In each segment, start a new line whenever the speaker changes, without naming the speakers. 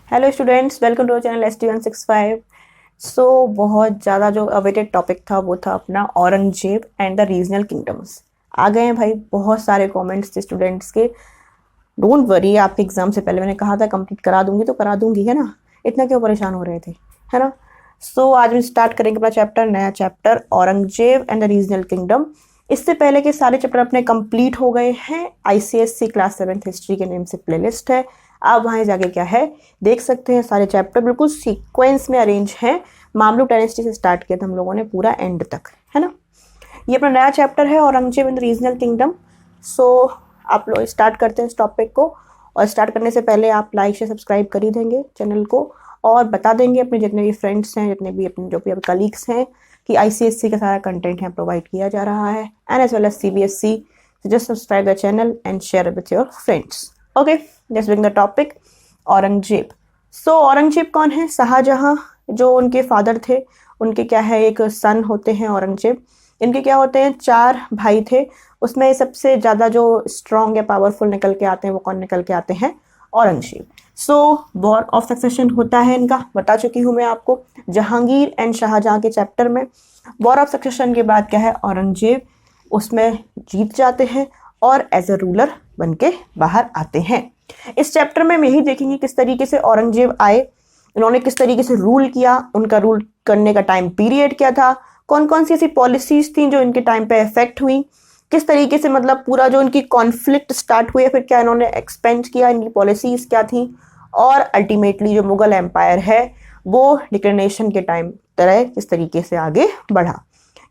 Hello students, welcome to channel ST165। बहुत ज़्यादा जो अवेटेड टॉपिक था वो था अपना Aurangzeb and the regional kingdoms. आ गए हैं भाई, बहुत सारे कमेंट्स थे स्टूडेंट्स के। डोंट वरी, आपके एग्जाम से पहले मैंने कहा था कंप्लीट करा दूंगी तो करा दूंगी, है ना। इतना क्यों परेशान हो रहे थे, है ना। आज हम स्टार्ट करेंगे अपना चैप्टर, नया chapter Aurangzeb and the regional kingdom. इससे पहले के सारे चैप्टर अपने कंप्लीट हो गए हैं। ICSC क्लास 7th हिस्ट्री के नेम से प्लेलिस्ट है, आप वहाँ जाके क्या है देख सकते हैं। सारे चैप्टर बिल्कुल सीक्वेंस में अरेंज हैं। मामलुक डायनेस्टी से स्टार्ट किया था हम लोगों ने पूरा एंड तक, है ना। ये अपना नया चैप्टर है औरंगजेब एंड रीजनल किंगडम। आप लोग स्टार्ट करते हैं इस टॉपिक को। और स्टार्ट करने से पहले आप लाइक से सब्सक्राइब कर ही देंगे चैनल को, और बता देंगे अपने जितने भी फ्रेंड्स हैं, जितने भी अपने जो भी कलीग्स हैं कि ICSC का सारा कंटेंट यहाँ प्रोवाइड किया जा रहा है, and as well as CBSC। Just subscribe the channel and share with your friends. Okay, let's begin the topic. Aurangzeb. Aurangzeb कौन है? शाहजहां जो उनके फादर थे, उनके क्या है एक सन होते हैं औरंगजेब। इनके क्या होते हैं, 4 भाई थे। उसमें सबसे ज़्यादा जो स्ट्रॉन्ग या पावरफुल निकल के आते हैं वो कौन निकल के आते हैं? औरंगजेब। वॉर ऑफ सक्सेशन होता है इनका, बता चुकी हूँ मैं आपको जहांगीर एंड शाहजहां के चैप्टर में। वॉर ऑफ सक्सेशन के बाद क्या है, औरंगजेब उसमें जीत जाते हैं और एज अ रूलर बन के बाहर आते हैं। इस चैप्टर में हम यही देखेंगे किस तरीके से औरंगजेब आए, इन्होंने किस तरीके से रूल किया, उनका रूल करने का टाइम पीरियड क्या था, कौन कौन सी ऐसी पॉलिसीज थी जो इनके टाइम पे इफेक्ट हुई, किस तरीके से मतलब पूरा जो इनकी कॉन्फ्लिक्ट स्टार्ट हुई, फिर क्या इन्होंने एक्सपेंड किया, इनकी पॉलिसीज क्या थी, और अल्टीमेटली जो मुगल एम्पायर है वो डिक्लेरेशन के टाइम तरह किस तरीके से आगे बढ़ा।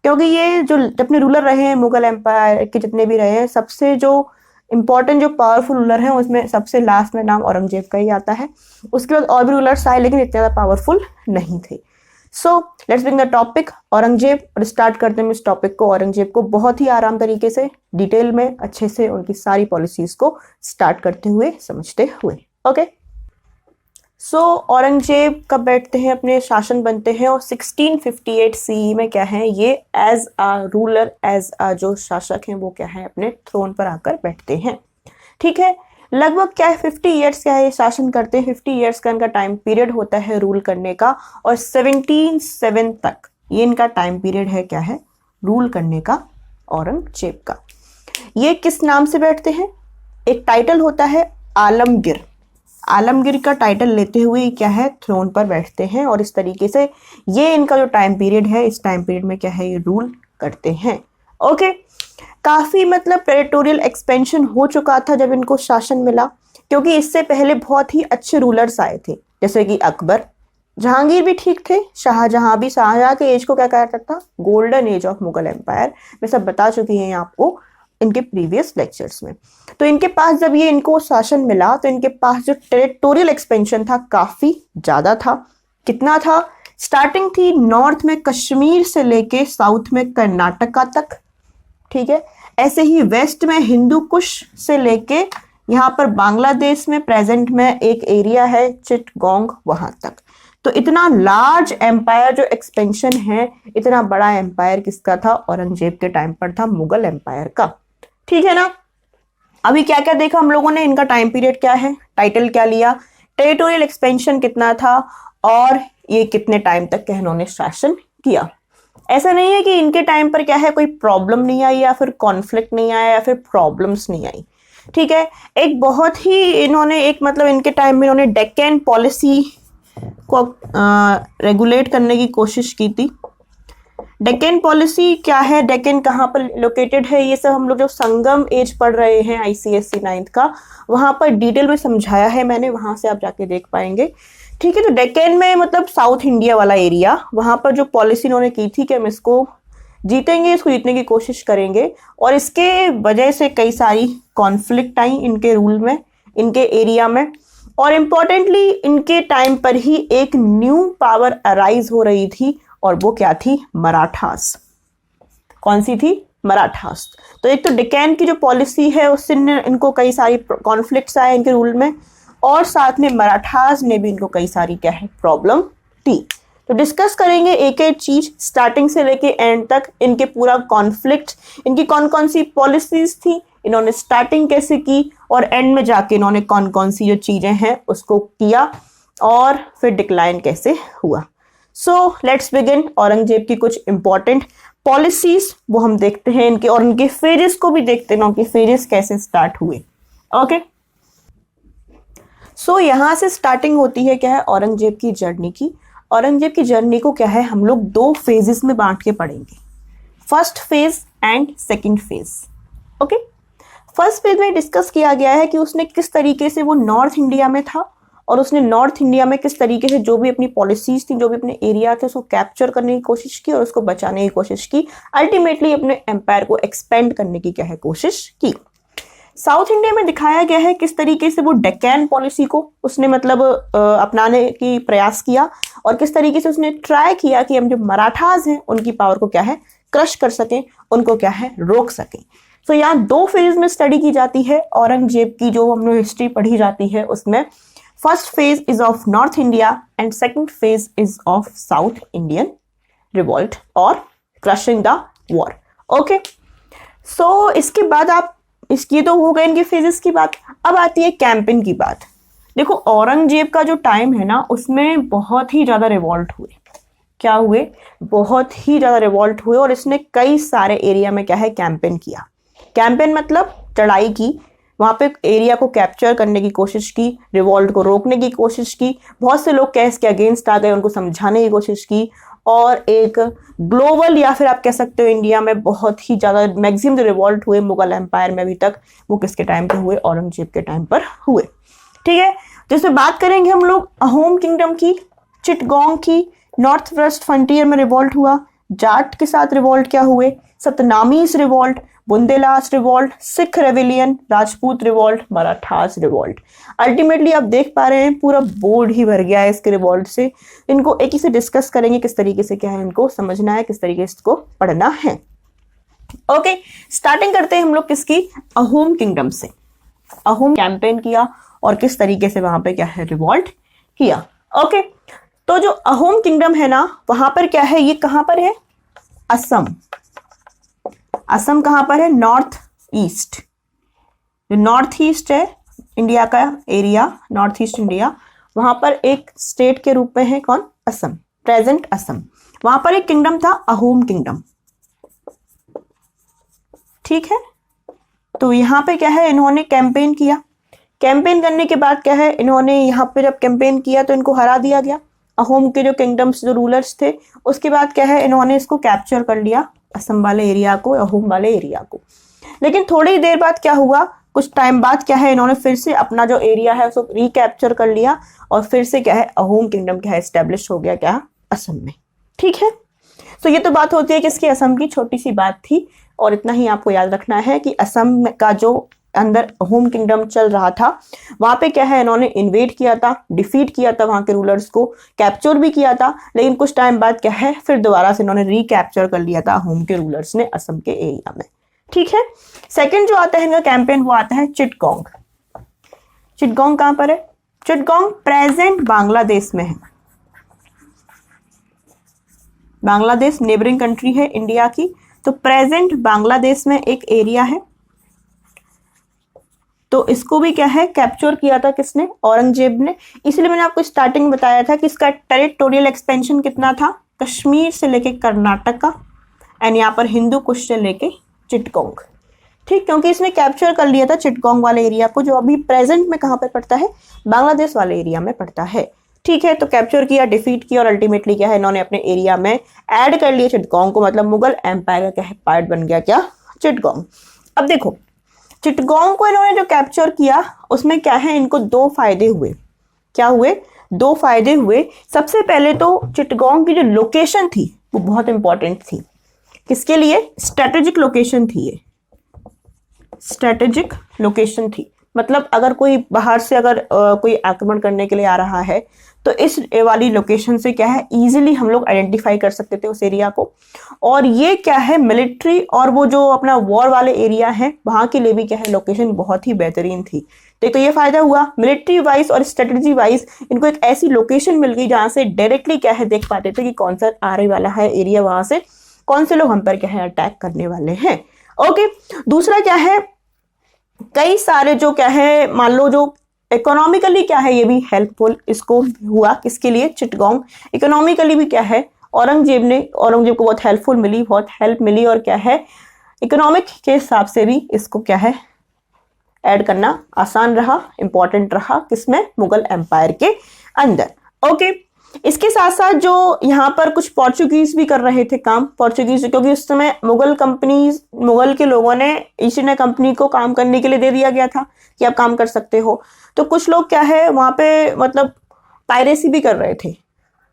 क्योंकि ये जो अपने रूलर रहे हैं मुगल एम्पायर के जितने भी रहे हैं, सबसे जो इंपॉर्टेंट जो पावरफुल रूलर हैं उसमें सबसे लास्ट में नाम औरंगजेब का ही आता है। उसके बाद और भी रूलर्स आए लेकिन इतने ज़्यादा पावरफुल नहीं थे। Let's begin the topic Aurangzeb, और स्टार्ट करते हैं इस टॉपिक को। औरंगजेब को बहुत ही आराम तरीके से डिटेल में अच्छे से उनकी सारी पॉलिसीज को स्टार्ट करते हुए समझते हुए। ओके, औरंगजेब कब बैठते हैं, अपने शासन बनते हैं, और 1658 CE में क्या है ये as a ruler, as a जो शासक हैं वो क्या है अपने थ्रोन पर आकर बैठते हैं। ठीक है, लगभग क्या है 50 ईयर्स क्या है ये शासन करते हैं। 50 ईयर्स का इनका टाइम पीरियड होता है रूल करने का, और 1707 तक ये इनका टाइम पीरियड है क्या है रूल करने का औरंगजेब का। ये किस नाम से बैठते हैं? एक टाइटल होता है आलमगीर। आलमगीर का टाइटल लेते हुए क्या है थ्रोन पर बैठते हैं, और इस तरीके से ये इनका जो टाइम पीरियड है, इस टाइम पीरियड में क्या है ये रूल करते हैं। ओके, काफी मतलब टेरिटोरियल एक्सपेंशन हो चुका था जब इनको शासन मिला, क्योंकि इससे पहले बहुत ही अच्छे रूलर्स आए थे, जैसे कि अकबर, जहांगीर भी ठीक थे, शाहजहां भी। शाहजहां के एज को क्या कहा जाता था? Golden age of Mughal empire. मैं सब बता चुकी हैं आपको इनके प्रीवियस लेक्चर्स में। तो इनके पास जब ये इनको शासन मिला तो इनके पास जो टेरिटोरियल एक्सपेंशन था काफी ज्यादा था। कितना था? स्टार्टिंग थी नॉर्थ में कश्मीर से लेके साउथ में कर्नाटका तक। ठीक है, ऐसे ही वेस्ट में हिंदू कुश से लेके यहाँ पर बांग्लादेश में प्रेजेंट में एक एरिया है चिटगोंग, वहां तक। तो इतना लार्ज एम्पायर जो एक्सपेंशन है, इतना बड़ा एम्पायर किसका था? औरंगजेब के टाइम पर था, मुगल एम्पायर का। ठीक है ना। अभी क्या क्या देखा हम लोगों ने, इनका टाइम पीरियड क्या है, टाइटल क्या लिया, टेरिटोरियल एक्सपेंशन कितना था, और ये कितने टाइम तक इन्होंने शासन किया। ऐसा नहीं है कि इनके टाइम पर क्या है कोई प्रॉब्लम नहीं आई, या फिर कॉन्फ्लिक्ट नहीं आया, या फिर प्रॉब्लम्स नहीं आई। ठीक है, एक बहुत ही इन्होंने एक मतलब इनके टाइम में इन्होंने डेक्कन पॉलिसी को रेगुलेट करने की कोशिश की थी। डेक्कन पॉलिसी क्या है, डेक्कन कहाँ पर लोकेटेड है, ये सब हम लोग जो संगम एज पढ़ रहे हैं ICSC 9th का, वहां पर डिटेल में समझाया है मैंने, वहां से आप जाके देख पाएंगे। ठीक है, तो डेक्कन में मतलब साउथ इंडिया वाला एरिया, वहां पर जो पॉलिसी इन्होंने की थी कि हम इसको जीतेंगे, इसको जीतने की कोशिश करेंगे, और इसके वजह से कई सारी कॉन्फ्लिक्ट आई इनके रूल में, इनके एरिया में। और इम्पोर्टेंटली इनके टाइम पर ही एक न्यू पावर अराइज हो रही थी, और वो क्या थी? मराठास। कौन सी थी? मराठास। तो एक तो डेक्कन की जो पॉलिसी है उससे इनको कई सारी कॉन्फ्लिक्ट्स आए इनके रूल में, और साथ में मराठास ने भी इनको कई सारी क्या है प्रॉब्लम दी। तो डिस्कस करेंगे एक एक चीज स्टार्टिंग से लेके एंड तक, इनके पूरा कॉन्फ्लिक्ट, इनकी कौन कौन सी पॉलिसीज थी, इन्होंने स्टार्टिंग कैसे की, और एंड में जाके इन्होंने कौन कौन सी जो चीजें हैं उसको किया, और फिर डिक्लाइन कैसे हुआ। So let's begin. औरंगजेब की कुछ इंपॉर्टेंट पॉलिसीज वो हम देखते हैं इनके, और इनके फेजेस को भी देखते हैं, उनके फेजेस कैसे स्टार्ट हुए। ओके, सो यहां से स्टार्टिंग होती है क्या है औरंगजेब की जर्नी की। औरंगजेब की जर्नी को क्या है हम लोग दो फेजेस में बांट के पढ़ेंगे, first phase and second phase. Okay, first phase में डिस्कस किया गया है कि उसने किस तरीके से वो नॉर्थ इंडिया में था और उसने नॉर्थ इंडिया में किस तरीके से जो भी अपनी पॉलिसीज थी, जो भी अपने एरिया थे, उसको कैप्चर करने की कोशिश की और उसको बचाने की कोशिश की, अल्टीमेटली अपने एम्पायर को एक्सपेंड करने की क्या है कोशिश की। साउथ इंडिया में दिखाया गया है किस तरीके से वो डेक्कन पॉलिसी को उसने मतलब अपनाने की प्रयास किया और किस तरीके से उसने ट्राई किया कि हम जो मराठास हैं उनकी पावर को क्या है क्रश कर सकें, उनको क्या है रोक सकें। तो यहाँ दो फेज में स्टडी की जाती है औरंगजेब की, जो हमने हिस्ट्री पढ़ी जाती है उसमें first phase is of north India and second phase is of south Indian revolt और क्रशिंग द वॉर। ओके, सो इसके बाद आप इसकी तो हो गए इनके फेजेस की बात। अब आती है कैंपेन की बात। देखो औरंगजेब का जो टाइम है ना उसमें बहुत ही ज्यादा रिवॉल्ट हुए। क्या हुए? बहुत ही ज्यादा रिवॉल्ट हुए और इसने कई सारे एरिया में क्या है कैंपेन किया। कैंपेन मतलब चढ़ाई की, वहां पे एरिया को कैप्चर करने की कोशिश की, रिवॉल्ट को रोकने की कोशिश की, बहुत से लोग कैस के अगेंस्ट आ गए, उनको समझाने की कोशिश की और एक ग्लोबल या फिर आप कह सकते हो इंडिया में बहुत ही ज्यादा मैक्सिमम जो रिवॉल्ट हुए मुगल एम्पायर में अभी तक, वो किसके टाइम पे हुए? औरंगजेब के टाइम पर हुए। ठीक है, तो इसमें बात करेंगे हम लोग अहोम किंगडम की, चिटगोंग की, नॉर्थ वेस्ट फ्रंटियर में रिवॉल्ट हुआ, जाट के साथ रिवॉल्ट क्या हुए, Satnamis revolt, Bundelas revolt, Sikh rebellion, Rajput revolt, Marathas revolt. Ultimately आप देख पा रहे हैं पूरा बोर्ड ही भर गया है इसके रिवॉल्ट से। इनको एक ही से डिस्कस करेंगे किस तरीके से क्या है इनको समझना है, किस तरीके से इसको पढ़ना है। ओके, स्टार्टिंग करते हैं हम लोग किसकी? अहोम किंगडम से। अहोम कैंपेन किया और किस तरीके से वहां पे क्या है रिवॉल्ट किया। ओके, तो जो अहोम किंगडम है ना वहां पर क्या है, ये कहां पर है? असम। असम कहां पर है? North east. जो नॉर्थ ईस्ट है इंडिया का एरिया, नॉर्थ ईस्ट इंडिया, वहां पर एक स्टेट के रूप में है कौन? असम, प्रेजेंट असम। वहां पर एक किंगडम था अहोम किंगडम। ठीक है, तो यहां पे क्या है इन्होंने कैंपेन किया। कैंपेन करने के बाद क्या है इन्होंने यहाँ पे जब कैंपेन किया तो इनको हरा दिया गया। अहोम के जो किंगडम्स जो रूलर्स थे, उसके बाद क्या है इन्होंने इसको कैप्चर कर लिया, असम वाले एरिया को, अहोम वाले एरिया को। लेकिन थोड़ी देर बाद क्या हुआ, कुछ टाइम बाद क्या है इन्होंने फिर से अपना जो एरिया है उसको रिकैप्चर कर लिया और फिर से क्या है अहोम किंगडम क्या है एस्टेब्लिश हो गया क्या? असम में। ठीक है, तो ये तो बात होती है किसकी? असम की। छोटी सी बात थी और इतना ही आपको याद रखना है कि असम का जो अंदर होम किंगडम चल रहा था वहां पे क्या है इन्होंने इन्वेड किया था, डिफीट किया था वहां के रूलर्स को, कैप्चर भी किया था, लेकिन कुछ टाइम बाद क्या है फिर दोबारा से इन्होंने रिकैप्चर कर लिया था होम के रूलर्स ने असम के एरिया में। ठीक है, सेकंड जो आता है इनका कैंपेन वो आता है चिटगोंग। चिटगोंग कहां पर है? चिटगोंग प्रेजेंट बांग्लादेश में है। बांग्लादेश नेबरिंग कंट्री है इंडिया की, तो प्रेजेंट बांग्लादेश में एक एरिया है। तो इसको भी क्या है कैप्चर किया था किसने? औरंगजेब ने। इसलिए मैंने आपको स्टार्टिंग बताया था कि इसका टेरिटोरियल एक्सपेंशन कितना था? कश्मीर से लेके कर्नाटक का एंड यहाँ पर हिंदू कुश से लेके चिटगोंग। ठीक, क्योंकि इसने कैप्चर कर लिया था चिटगोंग वाले एरिया को, जो अभी प्रेजेंट में कहाँ पर पड़ता है? बांग्लादेश वाले एरिया में पड़ता है। ठीक है, तो कैप्चर किया, डिफीट किया और अल्टीमेटली क्या है इन्होंने अपने एरिया में ऐड कर लिया चिटगोंग को, मतलब मुगल एम्पायर का क्या है पार्ट बन गया क्या? चिटगोंग। अब देखो चिटगोंग को इन्होंने जो कैप्चर किया उसमें क्या है इनको दो फायदे हुए। क्या हुए? दो फायदे हुए। सबसे पहले तो चिटगोंग की जो लोकेशन थी वो बहुत इंपॉर्टेंट थी। किसके लिए? स्ट्रेटेजिक लोकेशन थी ये, स्ट्रेटेजिक लोकेशन थी। मतलब अगर कोई बाहर से अगर कोई आक्रमण करने के लिए आ रहा है तो इस वाली लोकेशन से क्या है इजीली हम लोग आइडेंटिफाई कर सकते थे उस एरिया को। और ये क्या है मिलिट्री और वो जो अपना वॉर वाले एरिया है वहां के लिए भी क्या है लोकेशन बहुत ही बेहतरीन थी। तो ये फायदा हुआ मिलिट्री वाइज और स्ट्रेटेजी वाइज, इनको एक ऐसी लोकेशन मिल गई जहां से डायरेक्टली क्या है देख पाते थे कि कौन सा आने वाला है एरिया, वहां से कौन से लोग हम पर क्या है अटैक करने वाले हैं। ओके, दूसरा क्या है कई सारे जो क्या है मान लो जो इकोनॉमिकली क्या है, ये भी हेल्पफुल इसको हुआ, किसके लिए, चिटगांव। इकोनॉमिकली भी क्या है, औरंगजेब को बहुत हेल्पफुल मिली, बहुत हेल्प मिली, और क्या है, इकोनॉमिक के हिसाब से भी इसको क्या है ऐड करना आसान रहा, इंपॉर्टेंट रहा, किसमें, मुगल एम्पायर के अंदर। ओके, इसके साथ साथ जो यहाँ पर कुछ पोर्चुगीज भी कर रहे थे काम, पोर्चुगीज, क्योंकि उस समय मुगल के लोगों ने ईस्ट इंडिया कंपनी को काम करने के लिए दे दिया गया था कि आप काम कर सकते हो। तो कुछ लोग क्या है वहाँ पे मतलब पायरेसी भी कर रहे थे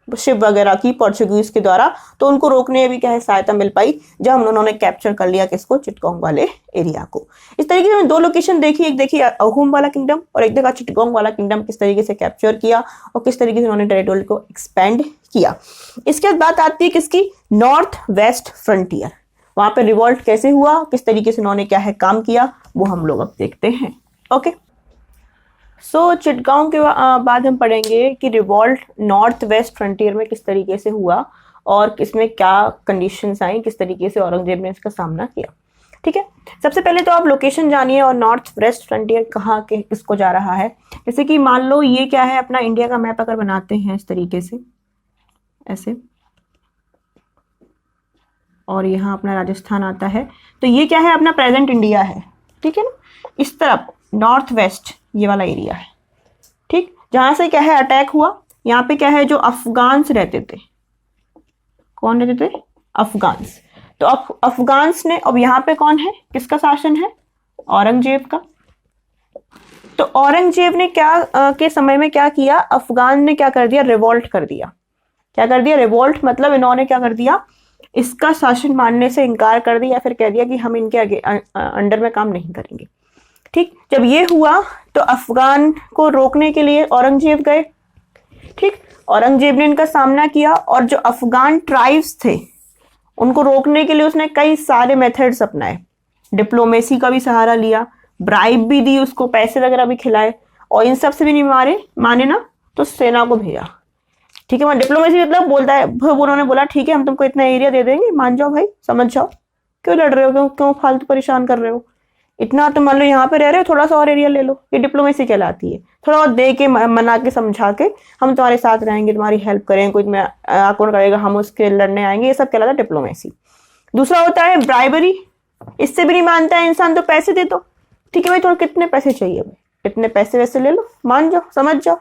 शिप वगैरह की पोर्चुगीज के द्वारा, तो उनको रोकने में भी क्या है सहायता मिल पाई जब हम उन्होंने कैप्चर कर लिया किसको, चिटगांव वाले एरिया को। इस तरीके से दो लोकेशन देखी, एक देखी अहोम वाला किंगडम और एक देखा चिटगांव वाला किंगडम, किस तरीके से कैप्चर किया और किस तरीके से उन्होंने टेरिटोरी को एक्सपेंड किया। इसके बाद बात आती है किसकी, नॉर्थ वेस्ट फ्रंटियर, वहां पे रिवॉल्ट कैसे हुआ, किस तरीके से उन्होंने क्या है काम किया, वो हम लोग अब देखते हैं। ओके, सो चिटगांव के बाद हम पढ़ेंगे कि रिवॉल्ट नॉर्थ वेस्ट फ्रंटियर में किस तरीके से हुआ और इसमें क्या कंडीशंस आई, किस तरीके से औरंगजेब ने इसका सामना किया। ठीक है, सबसे पहले तो आप लोकेशन जानिए और नॉर्थ वेस्ट फ्रंटियर कहाँ के किसको जा रहा है। जैसे कि मान लो ये क्या है, अपना इंडिया का मैप अगर बनाते हैं इस तरीके से ऐसे, और यहाँ अपना राजस्थान आता है, तो ये क्या है, अपना प्रेजेंट इंडिया है। ठीक है ना, इस तरफ नॉर्थ वेस्ट ये वाला एरिया है। ठीक, जहां से क्या है अटैक हुआ, यहाँ पे क्या है जो अफगान्स रहते थे, कौन रहते थे, अफगान्स। तो अफगान्स ने, अब यहाँ पे कौन है, किसका शासन है, औरंगजेब का। तो औरंगजेब ने क्या के समय में क्या किया, अफगान ने क्या कर दिया, रिवॉल्ट कर दिया। क्या कर दिया, रिवॉल्ट, मतलब इन्होंने क्या कर दिया, इसका शासन मानने से इनकार कर दिया, या फिर कह दिया कि हम इनके आगे अंडर में काम नहीं करेंगे। ठीक, जब ये हुआ तो अफगान को रोकने के लिए औरंगजेब गए। ठीक, औरंगजेब ने इनका सामना किया और जो अफगान ट्राइब्स थे उनको रोकने के लिए उसने कई सारे मेथड्स अपनाए, डिप्लोमेसी का भी सहारा लिया, ब्राइब भी दी उसको, पैसे वगैरह भी खिलाए, और इन सब से भी नहीं माने ना तो सेना को भेजा। ठीक है, वहां डिप्लोमेसी मतलब बोलता है, उन्होंने बोला ठीक है हम तुमको इतना एरिया दे देंगे, मान जाओ भाई, समझ जाओ, क्यों लड़ रहे हो, क्यों फालतू परेशान कर रहे हो, इतना तो मान लो यहाँ पे रह रहे हो, थोड़ा सा और एरिया ले लो। ये डिप्लोमेसी कहलाती है, थोड़ा और दे के मना के समझा के हम तुम्हारे साथ रहेंगे, तुम्हारी हेल्प करेंगे, कोई तुम्हें आक्रमण करेगा हम उसके लड़ने आएंगे, ये सब कहलाता है डिप्लोमेसी। दूसरा होता है ब्राइबरी, इससे भी नहीं मानता है इंसान तो पैसे दे दो। ठीक है भाई, थोड़ा कितने पैसे चाहिए भाई, इतने पैसे वैसे ले लो, मान जाओ, समझ जाओ।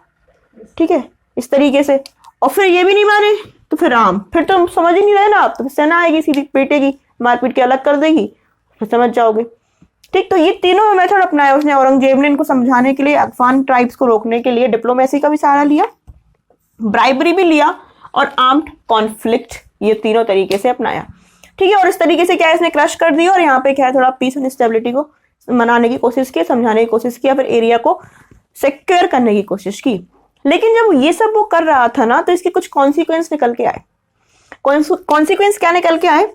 ठीक है, इस तरीके से। और फिर ये भी नहीं माने तो फिर फिर तो समझ ही नहीं रहे ना आप, तो सेना आएगी सीधी पीटेगी, मारपीट के अलग कर देगी, फिर समझ जाओगे। ठीक, तो ये तीनों मेथड अपनाया उसने, औरंगजेब ने इनको समझाने के लिए, अफगान ट्राइब्स को रोकने के लिए डिप्लोमेसी का भी सहारा लिया, ब्राइबरी भी लिया, और आर्म्ड कॉन्फ्लिक्ट, ये तीनों तरीके से अपनाया। ठीक है, और इस तरीके से क्या है इसने क्रश कर दिया, और यहाँ पे क्या है थोड़ा पीस एंड स्टेबिलिटी को मनाने की कोशिश की, समझाने की कोशिश की, फिर एरिया को सिक्योर करने की कोशिश की। लेकिन जब ये सब वो कर रहा था ना, तो इसके कुछ कॉन्सिक्वेंस निकल के आए। कॉन्सिक्वेंस क्या निकल के आए,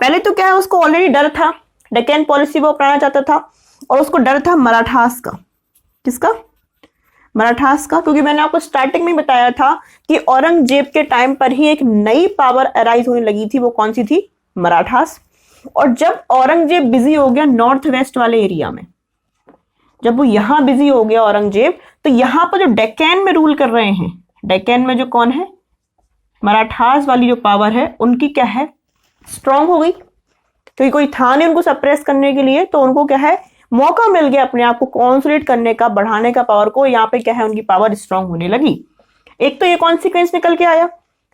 पहले तो क्या है उसको ऑलरेडी डर था, डेक्कन पॉलिसी वो अपनाना चाहता था, और उसको डर था मराठास का। किसका, मराठास का, क्योंकि मैंने आपको स्टार्टिंग में बताया था कि औरंगजेब के टाइम पर ही एक नई पावर अराइज होने लगी थी, वो कौन सी थी, मराठास। और जब औरंगजेब बिजी हो गया नॉर्थ वेस्ट वाले एरिया में, जब वो यहां बिजी हो गया औरंगजेब, तो यहां पर जो डेक्कन में रूल कर रहे हैं, डेक्कन में जो कौन है, मराठास वाली जो पावर है उनकी क्या है, स्ट्रांग हो गई, क्योंकि कोई था नहीं उनको सप्रेस करने के लिए, तो उनको क्या है मौका मिल गया अपने आप को कॉन्सोलिडेट करने का, बढ़ाने का पावर को। यहाँ पे क्या है उनकी पावर स्ट्रांग होने लगी। एक तो ये कॉन्सिक्वेंस निकल के आया।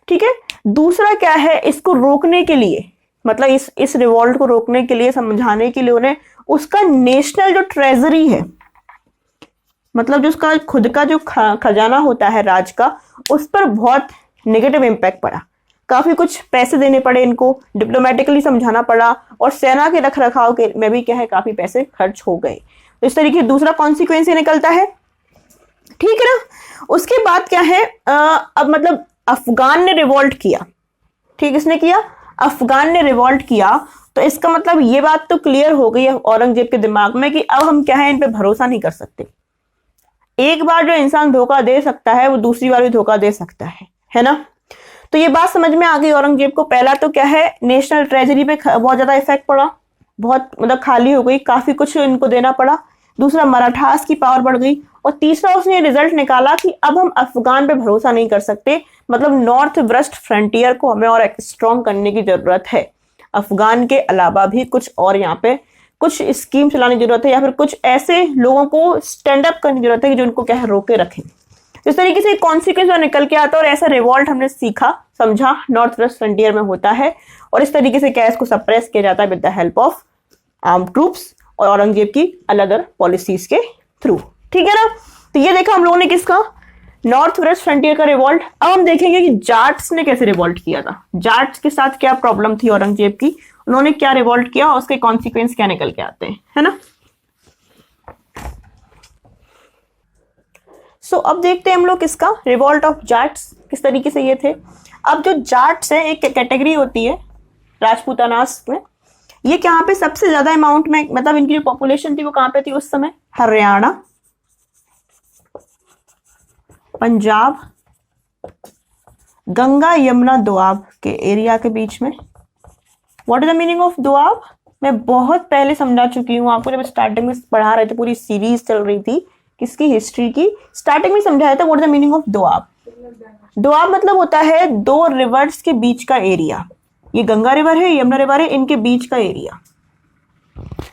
ठीक है, दूसरा क्या है, इसको रोकने के लिए, मतलब इस रिवॉल्ट को रोकने के लिए, समझाने के लिए उन्हें उसका नेशनल जो ट्रेजरी है, मतलब जो उसका खुद का जो खजाना होता है राज का, उस पर बहुत नेगेटिव इंपैक्ट पड़ा, काफी कुछ पैसे देने पड़े इनको, डिप्लोमेटिकली समझाना पड़ा, और सेना के रख रखाव के में भी क्या है काफी पैसे खर्च हो गए। तो इस तरीके दूसरा कॉन्सिक्वेंस निकलता है। ठीक है ना, उसके बाद क्या है, अब मतलब अफगान ने रिवॉल्ट किया। ठीक, इसने किया, अफगान ने रिवॉल्ट किया, तो इसका मतलब ये बात तो क्लियर हो गई है औरंगजेब के दिमाग में कि अब हम क्या है इन पे भरोसा नहीं कर सकते। एक बार जो इंसान धोखा दे सकता है वो दूसरी बार भी धोखा दे सकता है ना। तो ये बात समझ में आ गई औरंगजेब को। पहला तो क्या है, नेशनल ट्रेजरी पे बहुत ज्यादा इफेक्ट पड़ा, बहुत मतलब खाली हो गई, काफी कुछ इनको देना पड़ा। दूसरा, मराठास की पावर बढ़ गई, और तीसरा उसने रिजल्ट निकाला कि अब हम अफगान पे भरोसा नहीं कर सकते, मतलब नॉर्थ वेस्ट फ्रंटियर को हमें और स्ट्रॉन्ग करने की जरूरत है। अफगान के अलावा भी कुछ और यहाँ पे कुछ स्कीम चलाने की जरूरत है, या फिर कुछ ऐसे लोगों को स्टैंड अप करने की जरूरत है कि जो उनको क्या है रोके रखें। इस तरीके से कॉन्सिक्वेंस निकल के आता है, और ऐसा रिवॉल्ट हमने सीखा समझा नॉर्थ वेस्ट फ्रंटियर में होता है, और इस तरीके से क्या इसको सप्रेस किया जाता है with the help of arm troops और औरंगजेब की अलग अलग पॉलिसीज के थ्रू। ठीक है ना। तो ये देखा हम लोगों ने किसका, नॉर्थ वेस्ट फ्रंटियर का रिवॉल्ट। अब हम देखेंगे कि जाट्स ने कैसे रिवॉल्ट किया था, जाट्स के साथ क्या प्रॉब्लम थी औरंगजेब की, उन्होंने क्या रिवॉल्ट किया और उसके कॉन्सिक्वेंस क्या निकल के आते हैं, है ना। सो अब देखते हैं हम लोग किसका, रिवॉल्ट ऑफ जाट्स किस तरीके से ये थे। अब जो जाट्स है एक कैटेगरी होती है राजपूतानास में, ये कहाँ पे सबसे ज्यादा अमाउंट में, मतलब इनकी जो पॉपुलेशन थी वो कहाँ पे थी उस समय, हरियाणा, पंजाब, गंगा यमुना दोआब के एरिया के बीच में। What is the meaning of Doab, मैं बहुत पहले समझा चुकी हूँ आपको, जब स्टार्टिंग में पढ़ा रहे थे, पूरी सीरीज चल रही थी किसकी, हिस्ट्री की, स्टार्टिंग में समझाया था what is the meaning of Doab. Doab मतलब होता है दो रिवर्स के बीच का एरिया, ये गंगा रिवर है, यमुना रिवर है, इनके बीच का एरिया।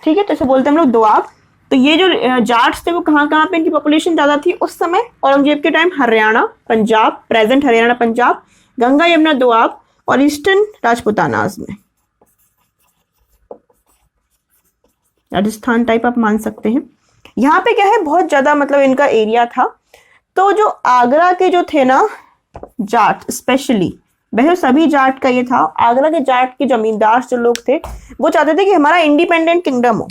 ठीक है, तो इसे बोलते हैं हम लोग दोआब। तो ये जो जाट्स थे वो कहाँ कहाँ पे इनकी पॉपुलेशन ज्यादा थी उस समय औरंगजेब के टाइम, हरियाणा, पंजाब, प्रेजेंट हरियाणा पंजाब, गंगा यमुना दोआब और ईस्टर्न राजपूतानाज में, राजस्थान टाइप आप मान सकते हैं। यहाँ पे क्या है बहुत ज्यादा मतलब इनका एरिया था। तो जो आगरा के जो थे ना जाट, स्पेशली वैसे सभी जाट का ये था, आगरा के जाट के जमींदार जो लोग थे वो चाहते थे कि हमारा इंडिपेंडेंट किंगडम हो,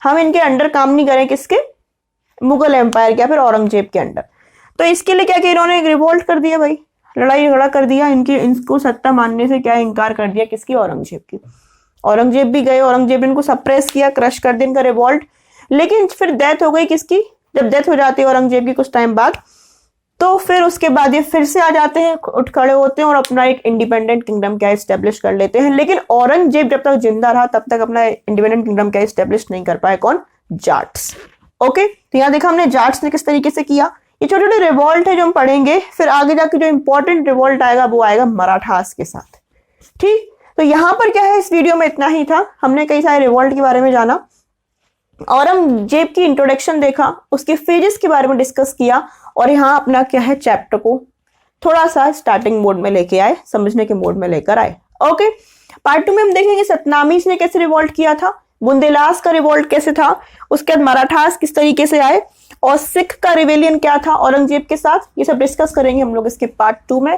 हम इनके अंडर काम नहीं करें, किसके, मुगल एम्पायर के या फिर औरंगजेब के अंडर। तो इसके लिए क्या किया इन्होंने, एक रिवोल्ट कर दिया भाई, लड़ाई झगड़ा कर दिया, इनको सत्ता मानने से क्या इनकार कर दिया, किसकी, औरंगजेब की। औरंगजेब भी गए, औरंगजेब इनको सप्रेस किया, क्रश कर दिया इनका रिवोल्ट। लेकिन फिर डेथ हो गई किसकी, जब डेथ हो जाती है औरंगजेब की कुछ टाइम बाद, तो फिर उसके बाद ये फिर से आ जाते हैं, उठ खड़े होते हैं और अपना एक इंडिपेंडेंट किंगडम क्या एस्टेब्लिश कर लेते हैं। लेकिन औरंगजेब जब तक जिंदा रहा तब तक अपना इंडिपेंडेंट किंगडम क्या एस्टेब्लिश नहीं कर पाए, कौन, जाट्स। ओके, तो यहाँ देखा हमने जाट्स ने किस तरीके से किया। ये छोटे छोटे रिवॉल्ट है जो हम पढ़ेंगे, फिर आगे जाके जो इंपॉर्टेंट रिवॉल्ट आएगा वो आएगा मराठास के साथ। ठीक, तो यहाँ पर क्या है, इस वीडियो में इतना ही था, हमने कई सारे रिवॉल्ट के बारे में जाना, औरंगजेब की इंट्रोडक्शन देखा, उसके फेजेस के बारे में डिस्कस किया, और यहाँ अपना क्या है चैप्टर को थोड़ा सा स्टार्टिंग मोड में लेके आए, समझने के मोड में लेकर आए। ओके, पार्ट 2 में हम देखेंगे सतनामीज ने कैसे रिवॉल्ट किया था, बुंदेलास का रिवॉल्ट कैसे था, उसके बाद मराठास किस तरीके से आए, और सिख का रिवेलियन क्या था औरंगजेब के साथ, ये सब डिस्कस करेंगे हम लोग इसके पार्ट 2 में।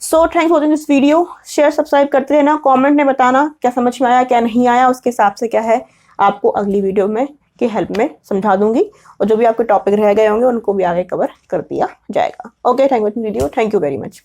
So thanks for this video, share subscribe करते रहना, कमेंट में बताना क्या समझ में आया क्या नहीं आया, उसके हिसाब से क्या है आपको अगली वीडियो में की हेल्प में समझा दूंगी, और जो भी आपके टॉपिक रह गए होंगे उनको भी आगे कवर कर दिया जाएगा। Okay, thank you video, thank you very much.